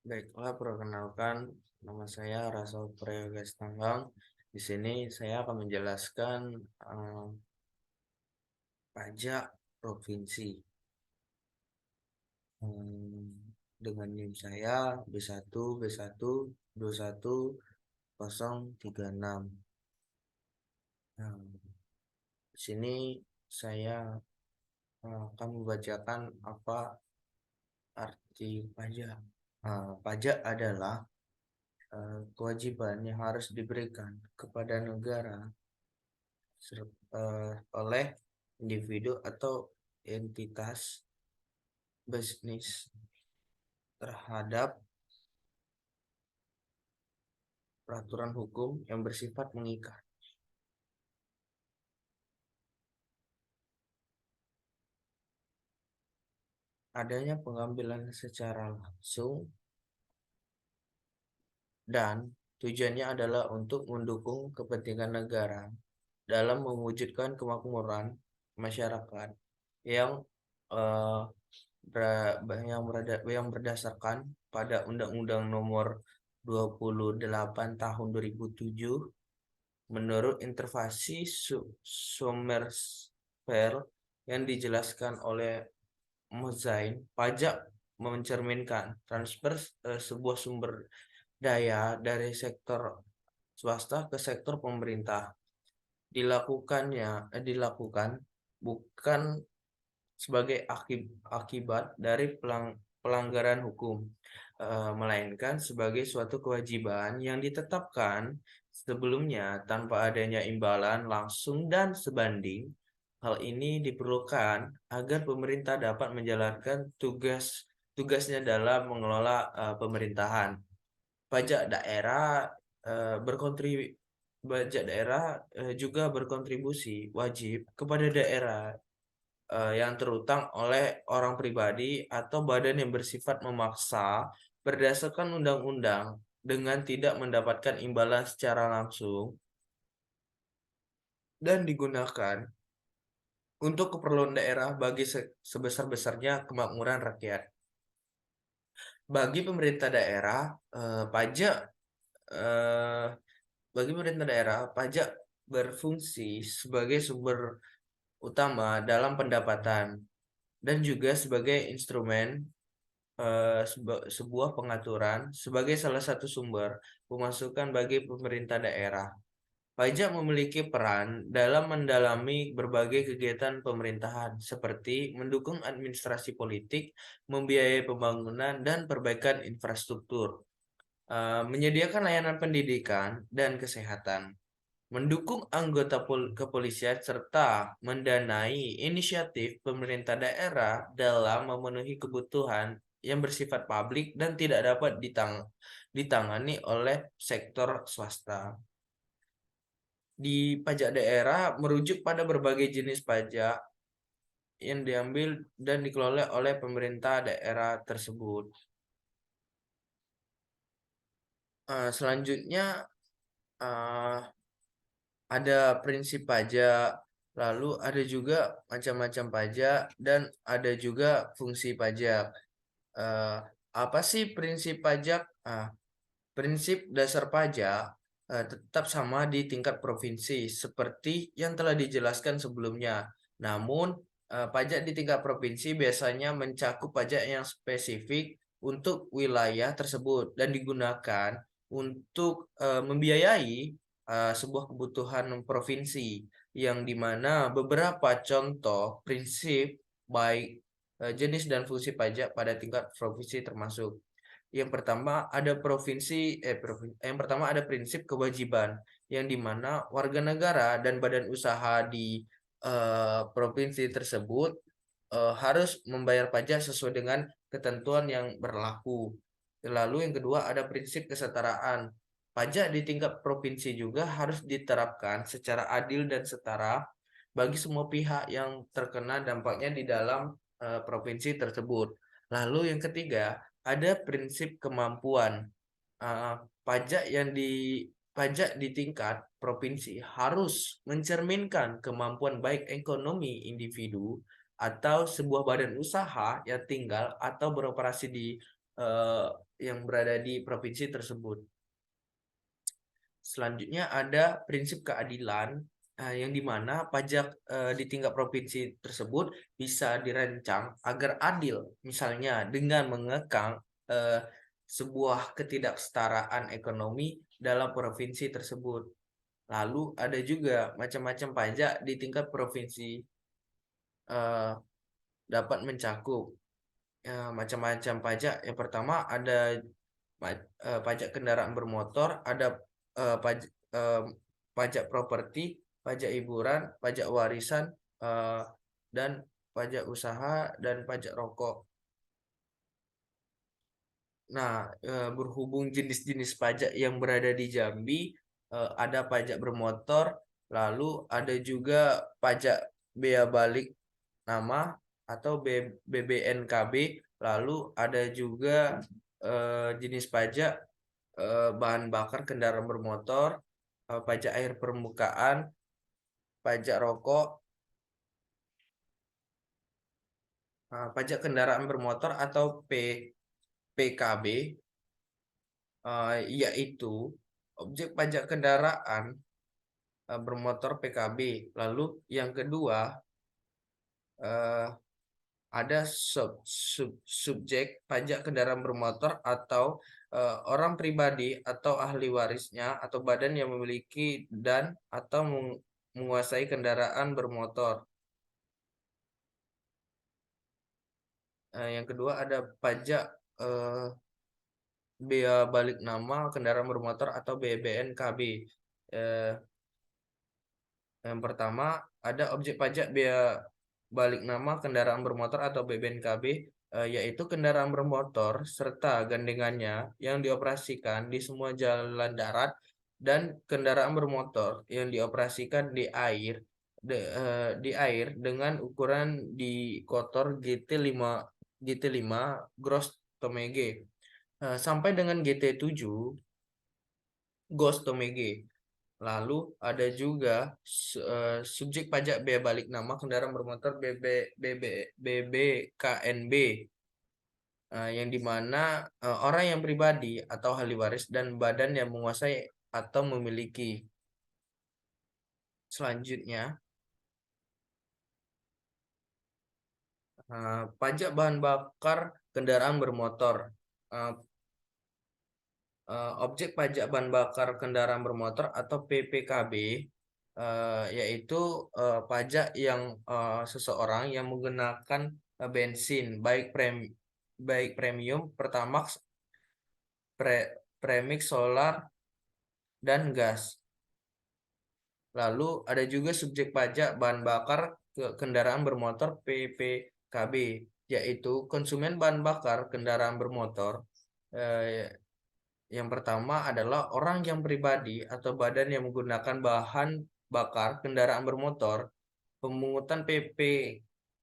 Baiklah, perkenalkan, nama saya Rasal Prayoga Stambang. Di sini saya akan menjelaskan pajak provinsi. Dengan NIM saya B1 B1 21036. Nah, di sini saya akan membacakan apa arti pajak. Pajak adalah kewajiban yang harus diberikan kepada negara oleh individu atau entitas bisnis terhadap peraturan hukum yang bersifat mengikat. Adanya pengambilan secara langsung dan tujuannya adalah untuk mendukung kepentingan negara dalam mewujudkan kemakmuran masyarakat yang eh, yang berdasarkan pada Undang-Undang Nomor 28 Tahun 2007. Menurut intervensi Somerville yang dijelaskan oleh Mozain, pajak mencerminkan transfer sebuah sumber daya dari sektor swasta ke sektor pemerintah. Dilakukan bukan sebagai akibat dari pelanggaran hukum, melainkan sebagai suatu kewajiban yang ditetapkan sebelumnya tanpa adanya imbalan langsung dan sebanding. Hal ini diperlukan agar pemerintah dapat menjalankan tugasnya dalam mengelola pemerintahan. Pajak daerah berkontribusi juga berkontribusi wajib kepada daerah yang terutang oleh orang pribadi atau badan yang bersifat memaksa berdasarkan undang-undang dengan tidak mendapatkan imbalan secara langsung dan digunakan untuk keperluan daerah bagi sebesar-besarnya kemakmuran rakyat. Bagi pemerintah daerah, eh, pajak eh, bagi pemerintah daerah, pajak berfungsi sebagai sumber utama dalam pendapatan dan juga sebagai instrumen sebuah pengaturan sebagai salah satu sumber pemasukan bagi pemerintah daerah. Pajak memiliki peran dalam mendalami berbagai kegiatan pemerintahan seperti mendukung administrasi politik, membiayai pembangunan dan perbaikan infrastruktur, menyediakan layanan pendidikan dan kesehatan, mendukung anggota kepolisian serta mendanai inisiatif pemerintah daerah dalam memenuhi kebutuhan yang bersifat publik dan tidak dapat ditangani oleh sektor swasta. Di pajak daerah merujuk pada berbagai jenis pajak yang diambil dan dikelola oleh pemerintah daerah tersebut. Selanjutnya uh, ada prinsip pajak, lalu ada juga macam-macam pajak dan ada juga fungsi pajak. Eh, Apa sih prinsip pajak? Prinsip dasar pajak tetap sama di tingkat provinsi seperti yang telah dijelaskan sebelumnya. Namun, pajak di tingkat provinsi biasanya mencakup pajak yang spesifik untuk wilayah tersebut dan digunakan untuk membiayai sebuah kebutuhan provinsi yang dimana beberapa contoh prinsip baik jenis dan fungsi pajak pada tingkat provinsi termasuk yang pertama ada prinsip kewajiban yang dimana warga negara dan badan usaha di provinsi tersebut harus membayar pajak sesuai dengan ketentuan yang berlaku. Lalu yang kedua ada prinsip kesetaraan. Pajak di tingkat provinsi juga harus diterapkan secara adil dan setara bagi semua pihak yang terkena dampaknya di dalam provinsi tersebut. Lalu yang ketiga ada prinsip kemampuan. Uh, pajak yang di Pajak di tingkat provinsi harus mencerminkan kemampuan baik ekonomi individu atau sebuah badan usaha yang tinggal atau beroperasi di yang berada di provinsi tersebut. Selanjutnya ada prinsip keadilan, yang dimana pajak di tingkat provinsi tersebut bisa dirancang agar adil, misalnya dengan mengekang sebuah ketidaksetaraan ekonomi dalam provinsi tersebut. Lalu ada juga macam-macam pajak di tingkat provinsi dapat mencakup macam-macam pajak. Yang pertama ada pajak kendaraan bermotor, ada pajak properti, pajak hiburan, pajak warisan, dan pajak usaha dan pajak rokok. Nah, berhubung jenis-jenis pajak yang berada di Jambi, ada pajak bermotor, lalu ada juga pajak bea balik nama atau BBNKB, lalu ada juga jenis pajak bahan bakar kendaraan bermotor, pajak air permukaan, pajak rokok, pajak kendaraan bermotor atau PKB, yaitu objek pajak kendaraan bermotor PKB. Lalu yang kedua eh, ada subjek pajak kendaraan bermotor atau orang pribadi atau ahli warisnya atau badan yang memiliki dan atau menguasai kendaraan bermotor. Yang kedua ada pajak bea balik nama kendaraan bermotor atau BBNKB. Eh, yang pertama ada objek pajak bea balik nama kendaraan bermotor atau BBNKB, yaitu kendaraan bermotor serta gandengannya yang dioperasikan di semua jalan darat dan kendaraan bermotor yang dioperasikan di air dengan ukuran di kotor GT5 gross Tomege sampai dengan GT7 gross Tomege. Lalu ada juga subjek pajak bea balik nama kendaraan bermotor BBKNB, yang dimana orang yang pribadi atau ahli waris dan badan yang menguasai atau memiliki. Selanjutnya pajak bahan bakar kendaraan bermotor. Uh, Objek pajak bahan bakar kendaraan bermotor atau PPKB, yaitu pajak yang seseorang yang menggunakan bensin baik premium, Pertamax, premix, solar, dan gas. Lalu ada juga subjek pajak bahan bakar kendaraan bermotor PPKB, yaitu konsumen bahan bakar kendaraan bermotor. Yang pertama adalah orang yang pribadi atau badan yang menggunakan bahan bakar kendaraan bermotor. Pemungutan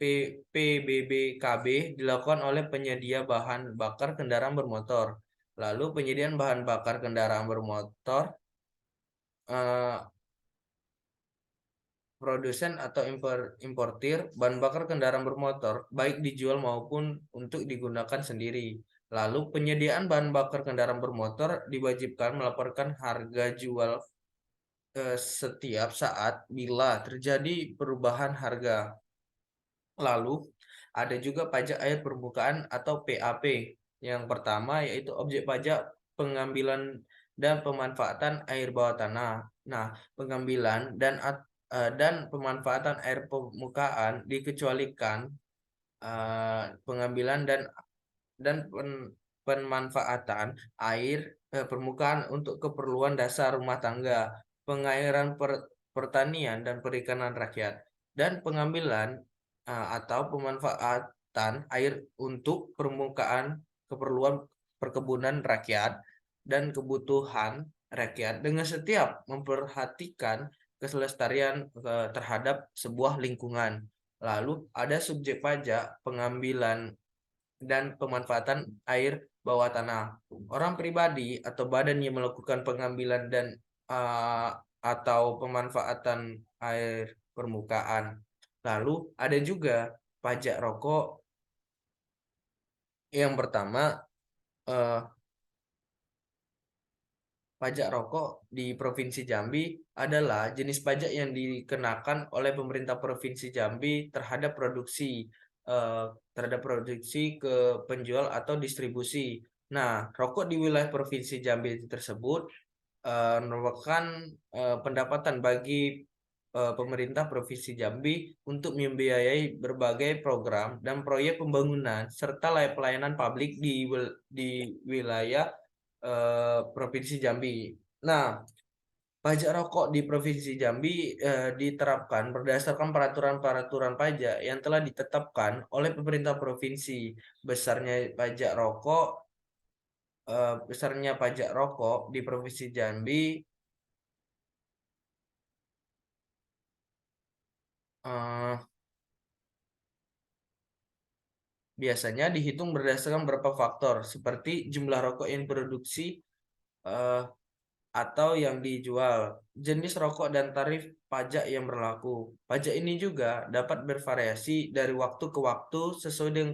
PBBKB dilakukan oleh penyedia bahan bakar kendaraan bermotor. Lalu penyediaan bahan bakar kendaraan bermotor, produsen atau importir bahan bakar kendaraan bermotor, baik dijual maupun untuk digunakan sendiri. Lalu penyediaan bahan bakar kendaraan bermotor diwajibkan melaporkan harga jual setiap saat bila terjadi perubahan harga. Lalu ada juga pajak air permukaan atau PAP. Yang pertama yaitu objek pajak pengambilan dan pemanfaatan air bawah tanah. Nah, pengambilan dan pemanfaatan air permukaan dikecualikan, pengambilan dan pemanfaatan air permukaan untuk keperluan dasar rumah tangga, pengairan pertanian dan perikanan rakyat, dan pengambilan atau pemanfaatan air untuk permukaan keperluan perkebunan rakyat dan kebutuhan rakyat dengan setiap memperhatikan keselestarian terhadap sebuah lingkungan. Lalu ada subjek pajak pengambilan dan pemanfaatan air bawah tanah. Orang pribadi atau badan yang melakukan pengambilan dan atau pemanfaatan air permukaan. Lalu ada juga pajak rokok. Yang pertama eh, pajak rokok di Provinsi Jambi adalah jenis pajak yang dikenakan oleh pemerintah Provinsi Jambi terhadap produksi ke penjual atau distribusi. Nah, rokok di wilayah Provinsi Jambi tersebut merupakan pendapatan bagi pemerintah Provinsi Jambi untuk membiayai berbagai program dan proyek pembangunan serta pelayanan publik di wilayah Provinsi Jambi. Nah, pajak rokok di Provinsi Jambi diterapkan berdasarkan peraturan-peraturan pajak yang telah ditetapkan oleh pemerintah provinsi. Besarnya pajak rokok di Provinsi Jambi eh, biasanya dihitung berdasarkan beberapa faktor seperti jumlah rokok yang diproduksi eh, atau yang dijual, jenis rokok dan tarif pajak yang berlaku. Pajak ini juga dapat bervariasi dari waktu ke waktu sesuai dengan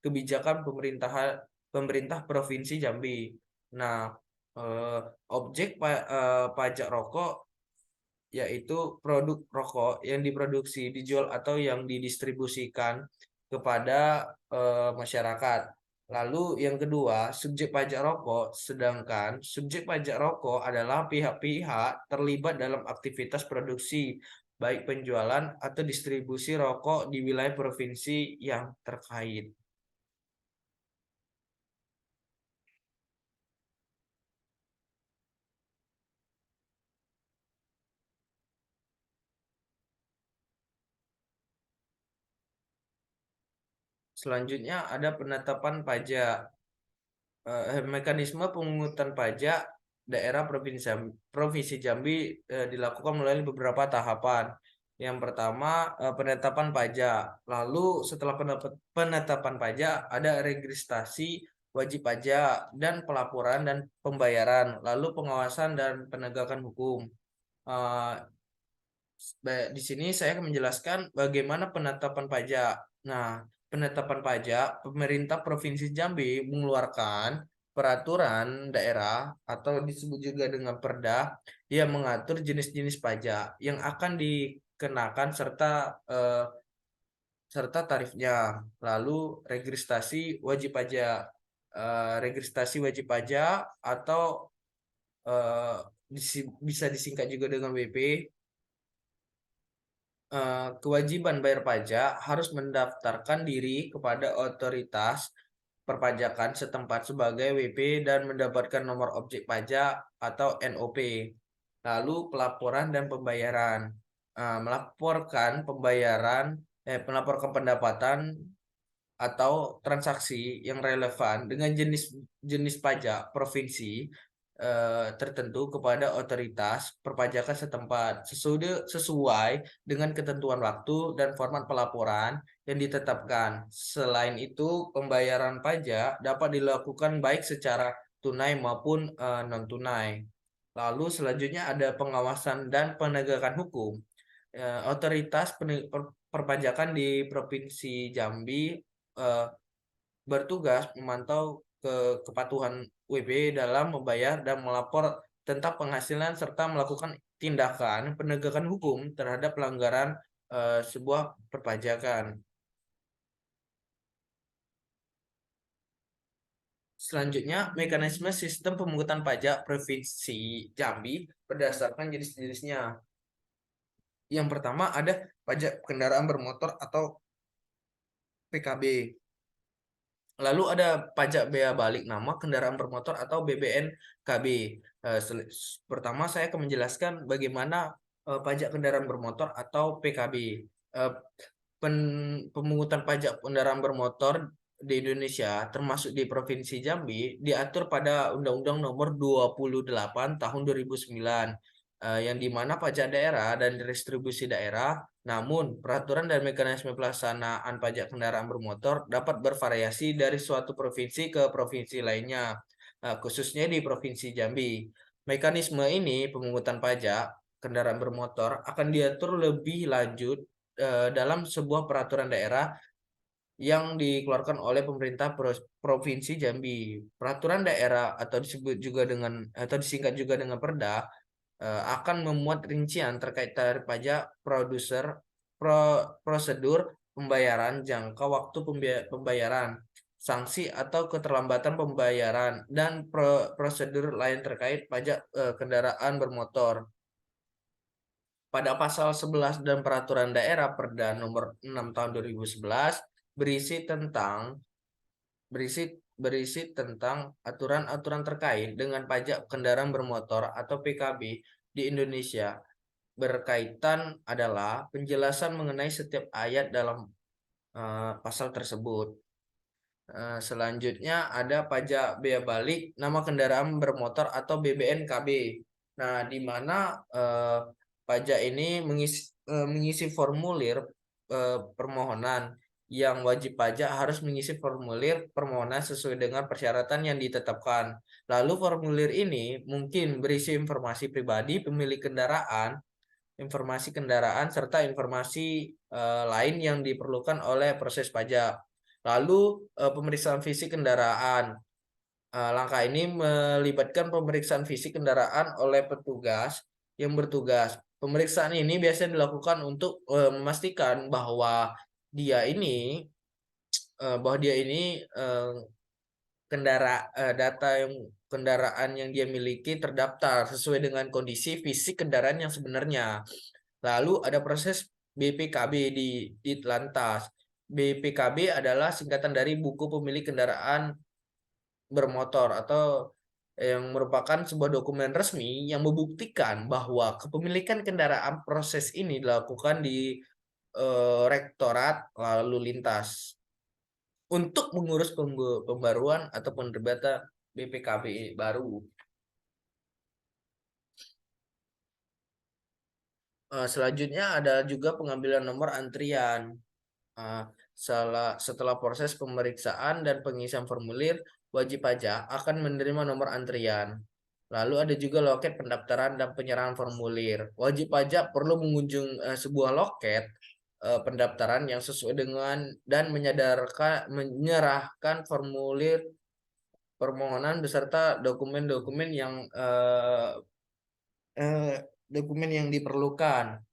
kebijakan pemerintah Provinsi Jambi. Nah, eh, pajak rokok yaitu produk rokok yang diproduksi, dijual atau yang didistribusikan kepada masyarakat. Lalu yang kedua, subjek pajak rokok, sedangkan subjek pajak rokok adalah pihak-pihak terlibat dalam aktivitas produksi, baik penjualan atau distribusi rokok di wilayah provinsi yang terkait. Selanjutnya ada penetapan pajak. Mekanisme pemungutan pajak daerah Provinsi Jambi dilakukan melalui beberapa tahapan. Yang pertama, penetapan pajak. Lalu setelah penetapan pajak ada registrasi wajib pajak dan pelaporan dan pembayaran, lalu pengawasan dan penegakan hukum. Eh, di sini saya akan menjelaskan bagaimana penetapan pajak. Nah, penetapan pajak, pemerintah Provinsi Jambi mengeluarkan peraturan daerah atau disebut juga dengan Perda yang mengatur jenis-jenis pajak yang akan dikenakan serta tarifnya. Lalu registrasi wajib pajak atau eh, bisa disingkat juga dengan WP. Kewajiban bayar pajak harus mendaftarkan diri kepada otoritas perpajakan setempat sebagai WP dan mendapatkan nomor objek pajak atau NOP. Lalu pelaporan dan pembayaran. Melaporkan pendapatan atau transaksi yang relevan dengan jenis jenis pajak provinsi tertentu kepada otoritas perpajakan setempat sesuai dengan ketentuan waktu dan format pelaporan yang ditetapkan. Selain itu, pembayaran pajak dapat dilakukan baik secara tunai maupun non-tunai. Lalu selanjutnya ada pengawasan dan penegakan hukum. Otoritas perpajakan di Provinsi Jambi eh, bertugas memantau kepatuhan WB dalam membayar dan melapor tentang penghasilan serta melakukan tindakan penegakan hukum terhadap pelanggaran sebuah perpajakan. Selanjutnya, mekanisme sistem pemungutan pajak Provinsi Jambi berdasarkan jenis-jenisnya. Yang pertama ada pajak kendaraan bermotor atau PKB. Lalu ada pajak bea balik nama kendaraan bermotor atau BBNKB. Pertama saya akan menjelaskan bagaimana pajak kendaraan bermotor atau PKB. Eh, Pemungutan pajak kendaraan bermotor di Indonesia, termasuk di Provinsi Jambi, diatur pada Undang-Undang Nomor 28 Tahun 2009, yang dimana pajak daerah dan distribusi daerah. Namun, peraturan dan mekanisme pelaksanaan pajak kendaraan bermotor dapat bervariasi dari suatu provinsi ke provinsi lainnya, khususnya di Provinsi Jambi. Mekanisme ini, pemungutan pajak kendaraan bermotor, akan diatur lebih lanjut dalam sebuah peraturan daerah yang dikeluarkan oleh pemerintah Provinsi Jambi. Peraturan daerah atau disingkat juga dengan Perda akan memuat rincian terkait tarif pajak, prosedur pembayaran, jangka waktu pembayaran, sanksi atau keterlambatan pembayaran, dan prosedur lain terkait pajak kendaraan bermotor. Pada pasal 11 dan Peraturan Daerah Perda nomor 6 tahun 2011 berisi tentang berisi tentang aturan-aturan terkait dengan pajak kendaraan bermotor atau PKB di Indonesia. Berkaitan adalah penjelasan mengenai setiap ayat dalam pasal tersebut. Selanjutnya ada pajak bea balik nama kendaraan bermotor atau BBNKB. Nah, di mana pajak ini mengisi formulir permohonan, yang wajib pajak harus mengisi formulir permohonan sesuai dengan persyaratan yang ditetapkan. Lalu formulir ini mungkin berisi informasi pribadi pemilik kendaraan, informasi kendaraan, serta informasi lain yang diperlukan oleh proses pajak. Lalu pemeriksaan fisik kendaraan. Langkah ini melibatkan pemeriksaan fisik kendaraan oleh petugas yang bertugas. Pemeriksaan ini biasanya dilakukan untuk memastikan dia ini bahwa dia ini data kendaraan yang dia miliki terdaftar sesuai dengan kondisi fisik kendaraan yang sebenarnya. Lalu ada proses BPKB di Lantas. BPKB adalah singkatan dari buku pemilik kendaraan bermotor atau yang merupakan sebuah dokumen resmi yang membuktikan bahwa kepemilikan kendaraan proses ini dilakukan di Rektorat Lalu Lintas untuk mengurus pembaruan atau penerbitan BPKB baru. Selanjutnya ada juga pengambilan nomor antrian. Setelah proses pemeriksaan dan pengisian formulir, wajib pajak akan menerima nomor antrian. Lalu ada juga loket pendaftaran dan penyerahan formulir. Wajib pajak perlu mengunjungi sebuah loket pendaftaran yang sesuai dengan dan menyerahkan formulir permohonan beserta dokumen-dokumen yang diperlukan.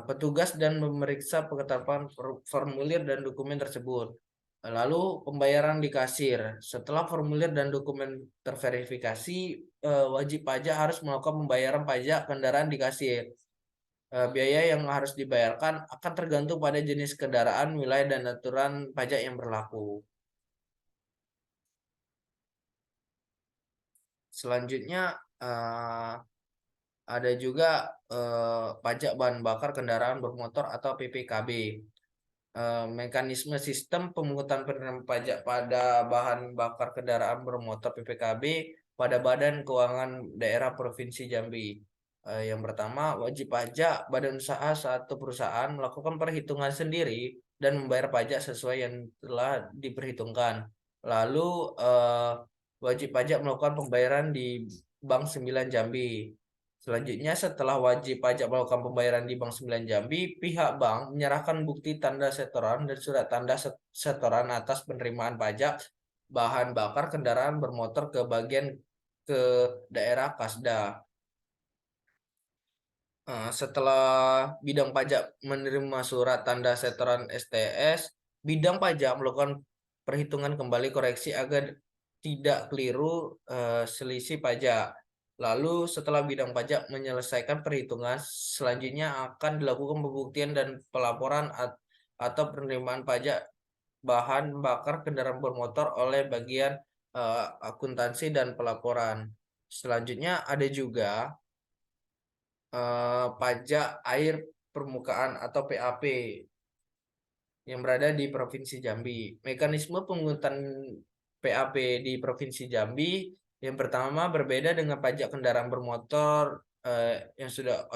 Petugas dan memeriksa pengetatan formulir dan dokumen tersebut. Lalu pembayaran di kasir. Setelah formulir dan dokumen terverifikasi, wajib pajak harus melakukan pembayaran pajak kendaraan di kasir. Biaya yang harus dibayarkan akan tergantung pada jenis kendaraan, wilayah, dan aturan pajak yang berlaku. Selanjutnya ada juga pajak bahan bakar kendaraan bermotor atau PPKB. Mekanisme sistem pemungutan penerimaan pajak pada bahan bakar kendaraan bermotor PPKB pada Badan Keuangan Daerah Provinsi Jambi. Yang pertama, wajib pajak badan usaha satu perusahaan melakukan perhitungan sendiri dan membayar pajak sesuai yang telah diperhitungkan. Lalu wajib pajak melakukan pembayaran di Bank 9 Jambi. Selanjutnya, setelah wajib pajak melakukan pembayaran di Bank 9 Jambi, pihak bank menyerahkan bukti tanda setoran dan surat tanda setoran atas penerimaan pajak bahan bakar kendaraan bermotor ke daerah Kasda. Setelah bidang pajak menerima surat tanda setoran STS, bidang pajak melakukan perhitungan kembali koreksi agar tidak keliru selisih pajak. Lalu setelah bidang pajak menyelesaikan perhitungan, selanjutnya akan dilakukan pembuktian dan pelaporan atau penerimaan pajak bahan bakar kendaraan bermotor oleh bagian akuntansi dan pelaporan. Selanjutnya ada juga pajak air permukaan atau PAP yang berada di Provinsi Jambi. Mekanisme pemungutan PAP di Provinsi Jambi yang pertama berbeda dengan pajak kendaraan bermotor yang sudah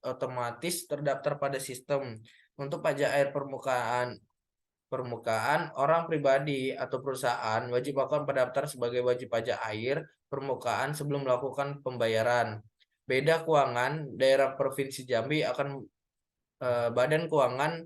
otomatis terdaftar pada sistem. Untuk pajak air permukaan, orang pribadi atau perusahaan wajib melakukan pendaftaran sebagai wajib pajak air permukaan sebelum melakukan pembayaran. Beda keuangan daerah Provinsi Jambi akan Badan Keuangan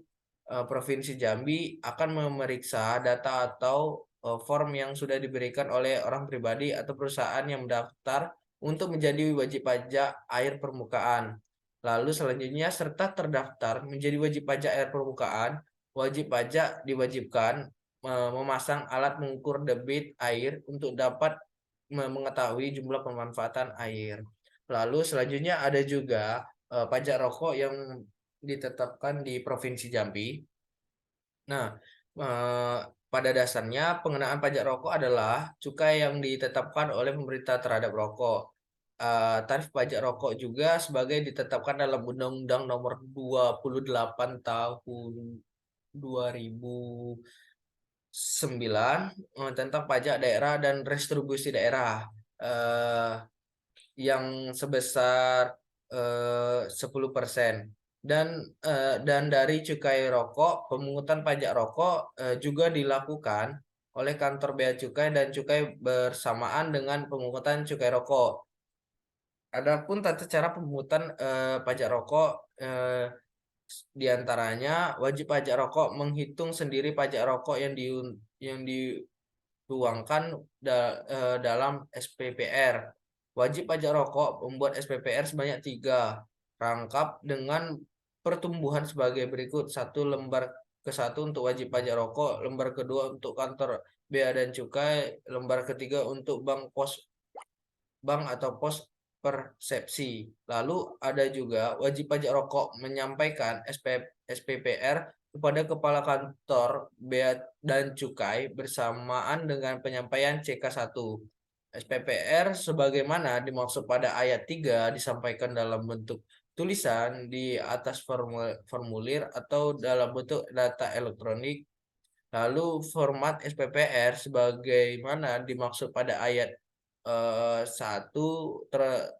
Provinsi Jambi akan memeriksa data atau form yang sudah diberikan oleh orang pribadi atau perusahaan yang mendaftar untuk menjadi wajib pajak air permukaan. Lalu selanjutnya serta terdaftar menjadi wajib pajak air permukaan, wajib pajak diwajibkan memasang alat mengukur debit air untuk dapat mengetahui jumlah pemanfaatan air. Lalu selanjutnya ada juga pajak rokok yang ditetapkan di Provinsi Jambi. Nah, eh, pada dasarnya pengenaan pajak rokok adalah cukai yang ditetapkan oleh pemerintah terhadap rokok. Tarif pajak rokok juga sebagai ditetapkan dalam Undang-Undang Nomor 28 Tahun 2009 tentang pajak daerah dan restribusi daerah. Eh, yang sebesar 10%. Dan dari cukai rokok, pemungutan pajak rokok juga dilakukan oleh kantor bea cukai dan cukai bersamaan dengan pemungutan cukai rokok. Adapun tata cara pemungutan pajak rokok diantaranya wajib pajak rokok menghitung sendiri pajak rokok yang dituangkan dalam SPPR. Wajib pajak rokok membuat SPPR sebanyak 3 rangkap dengan pertumbuhan sebagai berikut. Satu lembar ke satu untuk wajib pajak rokok, lembar kedua untuk kantor bea dan cukai, lembar ketiga untuk bank atau pos persepsi. Lalu ada juga wajib pajak rokok menyampaikan SPPR kepada Kepala Kantor Bea dan Cukai bersamaan dengan penyampaian CK1. SPPR sebagaimana dimaksud pada ayat 3 disampaikan dalam bentuk tulisan di atas formulir atau dalam bentuk data elektronik. Lalu format SPPR sebagaimana dimaksud pada ayat 1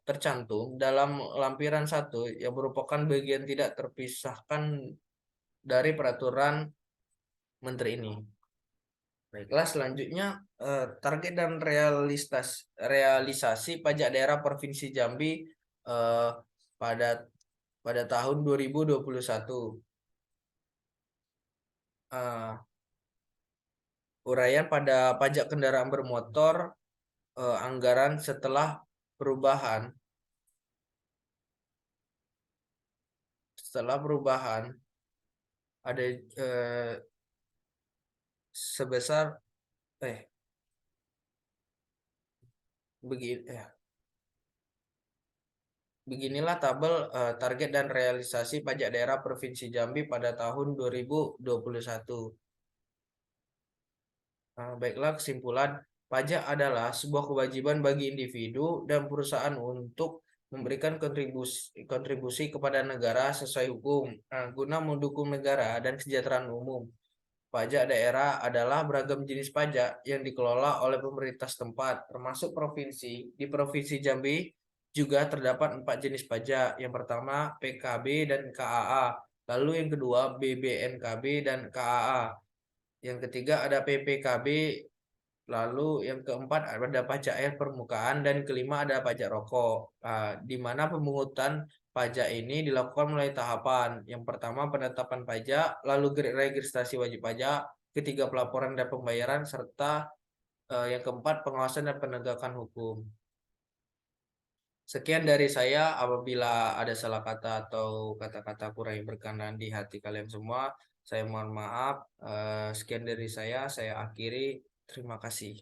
tercantum dalam lampiran 1 yang merupakan bagian tidak terpisahkan dari peraturan menteri ini. Baiklah, selanjutnya target dan realisasi pajak daerah Provinsi Jambi eh, pada pada tahun 2021. Eh, Uraian pada pajak kendaraan bermotor, anggaran setelah perubahan ada sebesar eh beginilah tabel target dan realisasi pajak daerah Provinsi Jambi pada tahun 2021. Baiklah, kesimpulan, pajak adalah sebuah kewajiban bagi individu dan perusahaan untuk memberikan kontribusi kepada negara sesuai hukum, guna mendukung negara dan kesejahteraan umum. Pajak daerah adalah beragam jenis pajak yang dikelola oleh pemerintah setempat, termasuk provinsi. Di Provinsi Jambi juga terdapat 4 jenis pajak. Yang pertama PKB dan KAA, lalu yang kedua BBNKB dan KAA. Yang ketiga ada PPKB, lalu yang keempat ada pajak air permukaan, dan kelima ada pajak rokok. Di mana pemungutan pajak ini dilakukan melalui tahapan. Yang pertama penetapan pajak, lalu registrasi wajib pajak, ketiga pelaporan dan pembayaran, serta yang keempat pengawasan dan penegakan hukum. Sekian dari saya. Apabila ada salah kata atau kata-kata kurang yang berkenan di hati kalian semua, saya mohon maaf. Sekian dari saya akhiri. Terima kasih.